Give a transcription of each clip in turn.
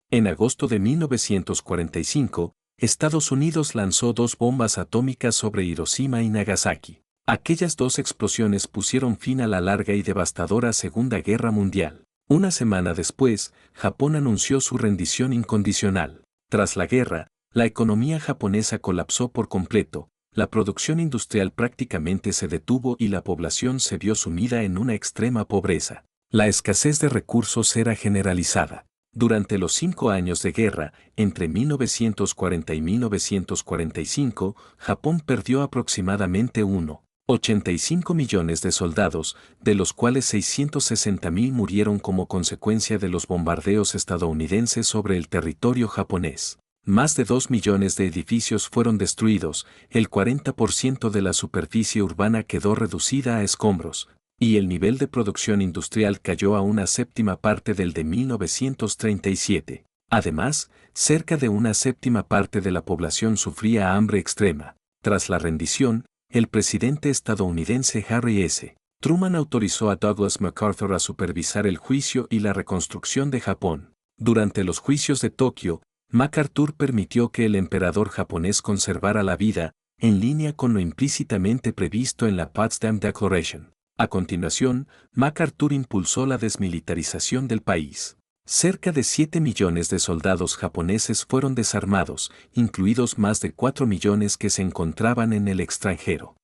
En agosto de 1945, Estados Unidos lanzó 2 bombas atómicas sobre Hiroshima y Nagasaki. Aquellas 2 explosiones pusieron fin a la larga y devastadora Segunda Guerra Mundial. Una semana después, Japón anunció su rendición incondicional. Tras la guerra, la economía japonesa colapsó por completo, la producción industrial prácticamente se detuvo y la población se vio sumida en una extrema pobreza. La escasez de recursos era generalizada. Durante los 5 años de guerra, entre 1940 y 1945, Japón perdió aproximadamente 1,85 millones de soldados, de los cuales 660.000 murieron como consecuencia de los bombardeos estadounidenses sobre el territorio japonés. Más de 2 millones de edificios fueron destruidos, el 40% de la superficie urbana quedó reducida a escombros, y el nivel de producción industrial cayó a una séptima parte del de 1937. Además, cerca de una séptima parte de la población sufría hambre extrema. Tras la rendición, el presidente estadounidense Harry S. Truman autorizó a Douglas MacArthur a supervisar el juicio y la reconstrucción de Japón. Durante los juicios de Tokio, MacArthur permitió que el emperador japonés conservara la vida, en línea con lo implícitamente previsto en la Potsdam Declaration. A continuación, MacArthur impulsó la desmilitarización del país. Cerca de 7 millones de soldados japoneses fueron desarmados, incluidos más de 4 millones que se encontraban en el extranjero.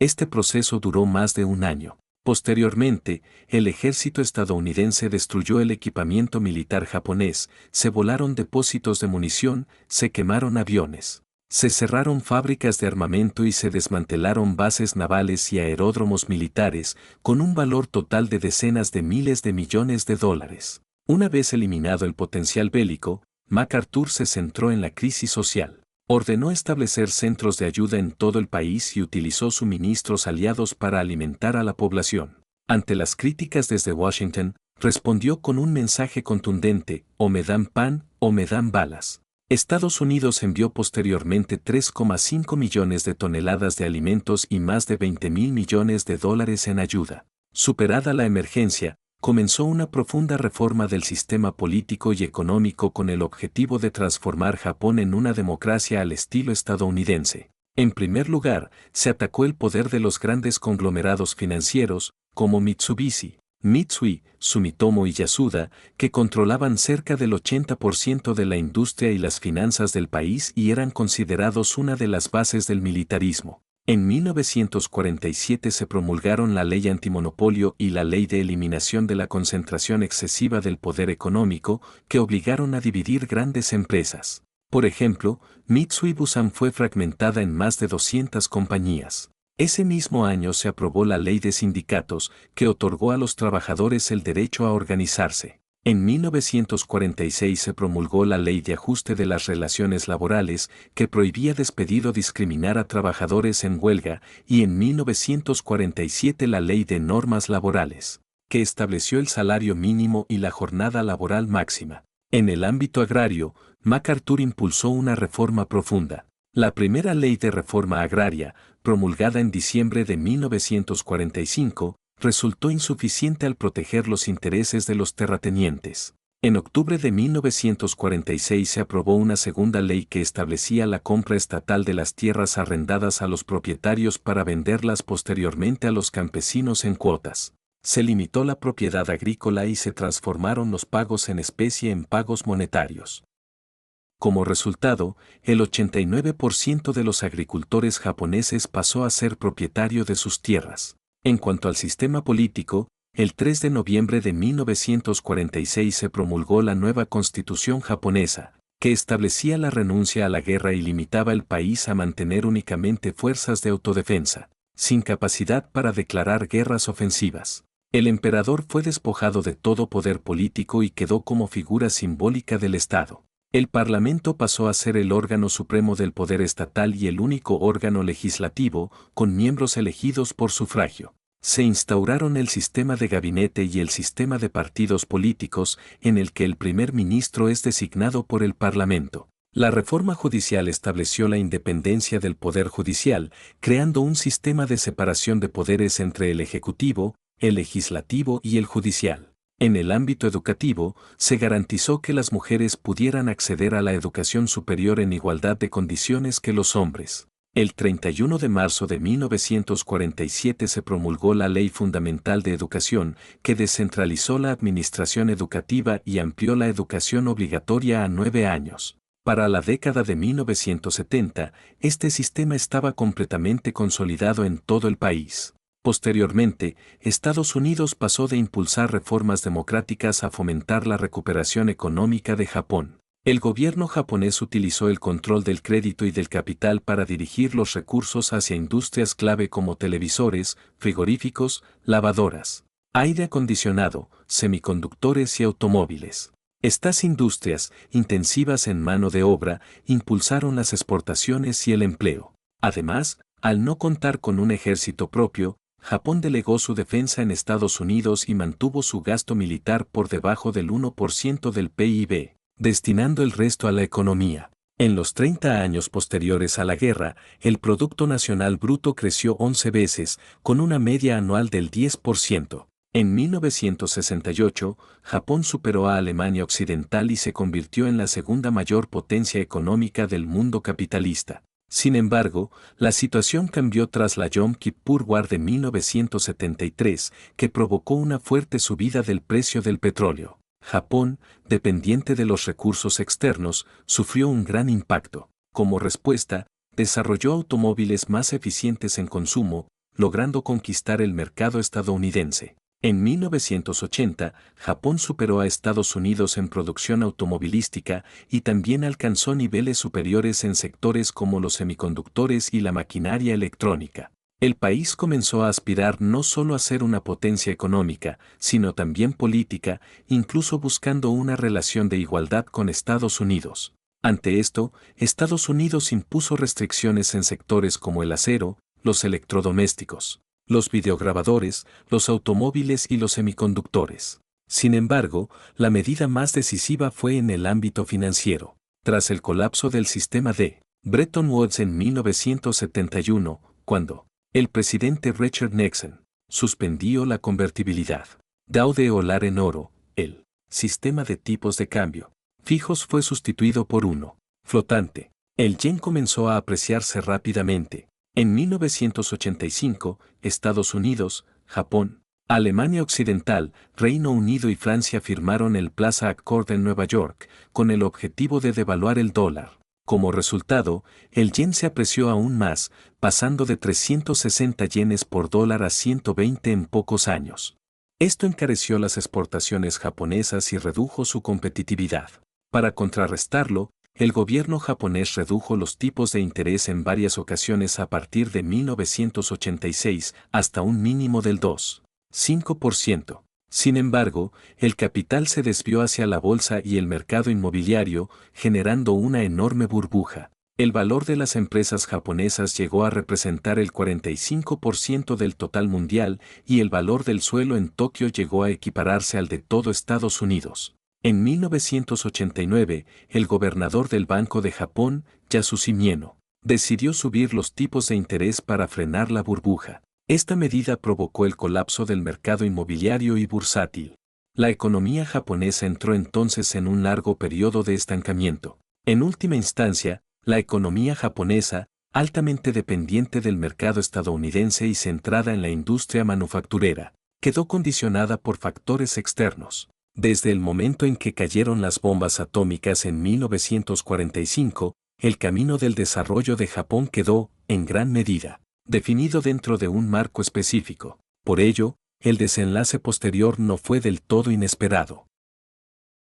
Este proceso duró más de un año. Posteriormente, el ejército estadounidense destruyó el equipamiento militar japonés, se volaron depósitos de munición, se quemaron aviones. Se cerraron fábricas de armamento y se desmantelaron bases navales y aeródromos militares, con un valor total de decenas de miles de millones de dólares. Una vez eliminado el potencial bélico, MacArthur se centró en la crisis social. Ordenó establecer centros de ayuda en todo el país y utilizó suministros aliados para alimentar a la población. Ante las críticas desde Washington, respondió con un mensaje contundente: o me dan pan o me dan balas. Estados Unidos envió posteriormente 3,5 millones de toneladas de alimentos y más de 20.000 millones de dólares en ayuda. Superada la emergencia, comenzó una profunda reforma del sistema político y económico con el objetivo de transformar Japón en una democracia al estilo estadounidense. En primer lugar, se atacó el poder de los grandes conglomerados financieros, como Mitsubishi, Mitsui, Sumitomo y Yasuda, que controlaban cerca del 80% de la industria y las finanzas del país y eran considerados una de las bases del militarismo. En 1947 se promulgaron la Ley Antimonopolio y la Ley de Eliminación de la Concentración Excesiva del Poder Económico, que obligaron a dividir grandes empresas. Por ejemplo, Mitsui Bussan fue fragmentada en más de 200 compañías. Ese mismo año se aprobó la Ley de Sindicatos, que otorgó a los trabajadores el derecho a organizarse. En 1946 se promulgó la Ley de Ajuste de las Relaciones Laborales, que prohibía despedir o discriminar a trabajadores en huelga, y en 1947 la Ley de Normas Laborales, que estableció el salario mínimo y la jornada laboral máxima. En el ámbito agrario, MacArthur impulsó una reforma profunda. La primera Ley de Reforma Agraria, promulgada en diciembre de 1945, resultó insuficiente al proteger los intereses de los terratenientes. En octubre de 1946 se aprobó una segunda ley que establecía la compra estatal de las tierras arrendadas a los propietarios para venderlas posteriormente a los campesinos en cuotas. Se limitó la propiedad agrícola y se transformaron los pagos en especie en pagos monetarios. Como resultado, el 89% de los agricultores japoneses pasó a ser propietario de sus tierras. En cuanto al sistema político, el 3 de noviembre de 1946 se promulgó la nueva Constitución japonesa, que establecía la renuncia a la guerra y limitaba el país a mantener únicamente fuerzas de autodefensa, sin capacidad para declarar guerras ofensivas. El emperador fue despojado de todo poder político y quedó como figura simbólica del Estado. El Parlamento pasó a ser el órgano supremo del poder estatal y el único órgano legislativo, con miembros elegidos por sufragio. Se instauraron el sistema de gabinete y el sistema de partidos políticos, en el que el primer ministro es designado por el Parlamento. La reforma judicial estableció la independencia del Poder Judicial, creando un sistema de separación de poderes entre el Ejecutivo, el Legislativo y el Judicial. En el ámbito educativo, se garantizó que las mujeres pudieran acceder a la educación superior en igualdad de condiciones que los hombres. El 31 de marzo de 1947 se promulgó la Ley Fundamental de Educación, que descentralizó la administración educativa y amplió la educación obligatoria a 9 años. Para la década de 1970, este sistema estaba completamente consolidado en todo el país. Posteriormente, Estados Unidos pasó de impulsar reformas democráticas a fomentar la recuperación económica de Japón. El gobierno japonés utilizó el control del crédito y del capital para dirigir los recursos hacia industrias clave como televisores, frigoríficos, lavadoras, aire acondicionado, semiconductores y automóviles. Estas industrias, intensivas en mano de obra, impulsaron las exportaciones y el empleo. Además, al no contar con un ejército propio, Japón delegó su defensa en Estados Unidos y mantuvo su gasto militar por debajo del 1% del PIB, destinando el resto a la economía. En los 30 años posteriores a la guerra, el Producto Nacional Bruto creció 11 veces, con una media anual del 10%. En 1968, Japón superó a Alemania Occidental y se convirtió en la segunda mayor potencia económica del mundo capitalista. Sin embargo, la situación cambió tras la Yom Kippur War de 1973, que provocó una fuerte subida del precio del petróleo. Japón, dependiente de los recursos externos, sufrió un gran impacto. Como respuesta, desarrolló automóviles más eficientes en consumo, logrando conquistar el mercado estadounidense. En 1980, Japón superó a Estados Unidos en producción automovilística y también alcanzó niveles superiores en sectores como los semiconductores y la maquinaria electrónica. El país comenzó a aspirar no solo a ser una potencia económica, sino también política, incluso buscando una relación de igualdad con Estados Unidos. Ante esto, Estados Unidos impuso restricciones en sectores como el acero, los electrodomésticos, los videograbadores, los automóviles y los semiconductores. Sin embargo, la medida más decisiva fue en el ámbito financiero. Tras el colapso del sistema de Bretton Woods en 1971, cuando el presidente Richard Nixon suspendió la convertibilidad de dólar en oro, el sistema de tipos de cambio fijos fue sustituido por uno flotante. El yen comenzó a apreciarse rápidamente. En 1985, Estados Unidos, Japón, Alemania Occidental, Reino Unido y Francia firmaron el Plaza Accord en Nueva York, con el objetivo de devaluar el dólar. Como resultado, el yen se apreció aún más, pasando de 360 yenes por dólar a 120 en pocos años. Esto encareció las exportaciones japonesas y redujo su competitividad. Para contrarrestarlo, el gobierno japonés redujo los tipos de interés en varias ocasiones a partir de 1986 hasta un mínimo del 2,5%. Sin embargo, el capital se desvió hacia la bolsa y el mercado inmobiliario, generando una enorme burbuja. El valor de las empresas japonesas llegó a representar el 45% del total mundial y el valor del suelo en Tokio llegó a equipararse al de todo Estados Unidos. En 1989, el gobernador del Banco de Japón, Yasushi Mieno, decidió subir los tipos de interés para frenar la burbuja. Esta medida provocó el colapso del mercado inmobiliario y bursátil. La economía japonesa entró entonces en un largo periodo de estancamiento. En última instancia, la economía japonesa, altamente dependiente del mercado estadounidense y centrada en la industria manufacturera, quedó condicionada por factores externos. Desde el momento en que cayeron las bombas atómicas en 1945, el camino del desarrollo de Japón quedó, en gran medida, definido dentro de un marco específico. Por ello, el desenlace posterior no fue del todo inesperado.